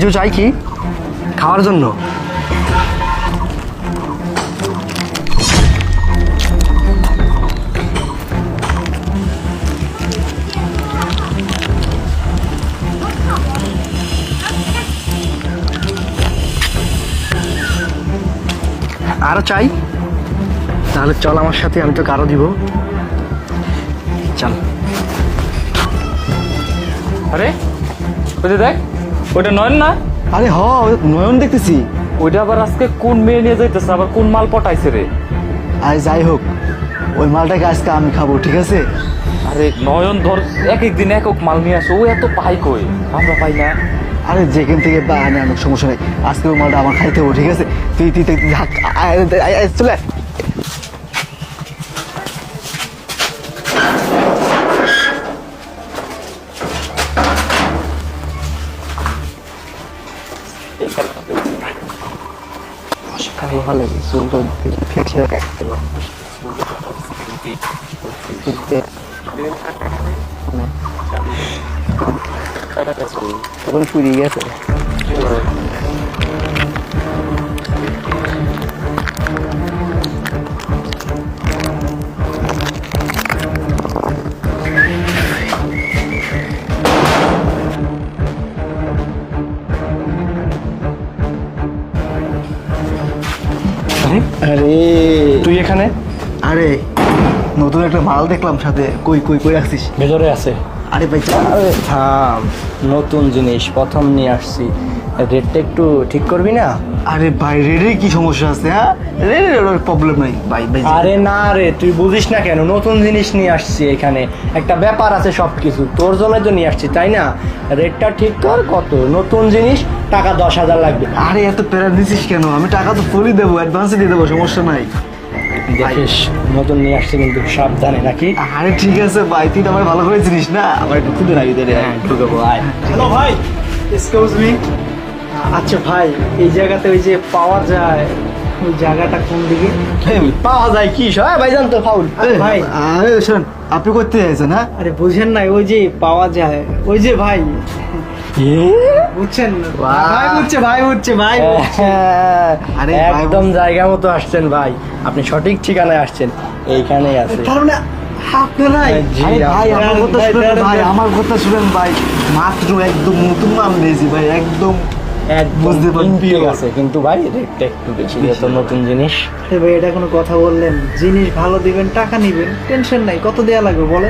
কিছু চাই কি খাওয়ার জন্য? আরো চাই? তাহলে চল আমার সাথে, আমি তো আরো দিব। চল। আরে ওই যে দেখ, ওইটা নয়ন না? আরে হ, নয়ন দেখতেছি। ওইটা আবার আজকে কোন মেয়ে নিয়ে যাইতেছে, আবার কোন মাল পটাইছে রে? আরে যাই হোক, ওই মালটাকে আজকে আমি খাবো, ঠিক আছে? আরে নয়ন ধর এক এক দিন একক মাল নিয়ে আসে, ও এত পাই কই, আমরা পাই না। আরে যেখান থেকে বা আনে অনেক সমস্যা নেই, আজকে ওই মালটা আমার খাইতে হবো, ঠিক আছে? তুই তুই তুই চলে আয়। ভালো চুলটা ফেটে রাখতে তখন ফুরিয়ে গেছে। আরে তুই এখানে? আরে নতুন একটা মাল দেখলাম সাথে। কই কই কই রাখছিস? ভেতরে আছে। আরে ভাই আরে থাম, নতুন জিনিস প্রথম নিয়ে আসছি, রেটটা একটু ঠিক করবি না? আরে ভাই রেডের কি সমস্যা আছে? হ্যাঁ রেডের প্রবলেম নাই ভাই ভাই। আরে না রে, তুই বুঝিস না কেন? নতুন জিনিস নিয়ে আসছি, এখানে একটা ব্যাপার আছে, সবকিছু তোর জন্য তো নিয়ে আসছি, তাই না? রেটটা ঠিক কর। কত? নতুন জিনিস, টাকা 10,000 লাগবে। আরে এত প্যারা দিছিস কেন? আমি টাকা তো ফুলই দেবো, অ্যাডভান্সে দিয়ে দেবো, সমস্যা নাই। দেখিস নতুন নিয়ে আসছে, কিন্তু সাবধানে নাকি? আরে ঠিক আছে ভাই, তুই তো আমার ভালো করে চিনিস না, আমার একটু খুদে রাখি দে। হ্যাঁ ঢুকাবো, আয়। হ্যালো ভাই, এক্সকিউজ মি। আচ্ছা ভাই, এই জায়গাতে ওই যে পাওয়া যায়, ওই জায়গাটা কোন দিকে? পাওয়া যায় কি সব ভাই, জানতো ফাউল ভাই। আরে শোন, আপনি করতে চাইছেন? হ্যাঁ আরে বুঝেন নাই, ওই যে পাওয়া যায়, ওই যে ভাই, বুঝছেন? ভাই বুঝছে, ভাই বুঝছে, ভাই বুঝছে। আরে ভাই, একদম জায়গা মতো আসছেন ভাই, আপনি সঠিক ঠিকানায় আসছেন, এইখানেই আছে। তার মানে আপনারাই? জি, আরে ভাই আমার আপনারা। কথা শুনেন ভাই, আমার কথা শুনেন ভাই। মাত্র একদম নতুন মাল নিয়েছি ভাই, একদম বুঝতে পারছি, ঠিক আছে, কিন্তু ভাই রেটটা একটু বেশি, তো নতুন জিনিস। ভাই এটা কোনো কথা বললেন? জিনিস ভালো দিবেন, টাকা নিবেন, টেনশন নাই। কত দেয়া লাগবে বলেন?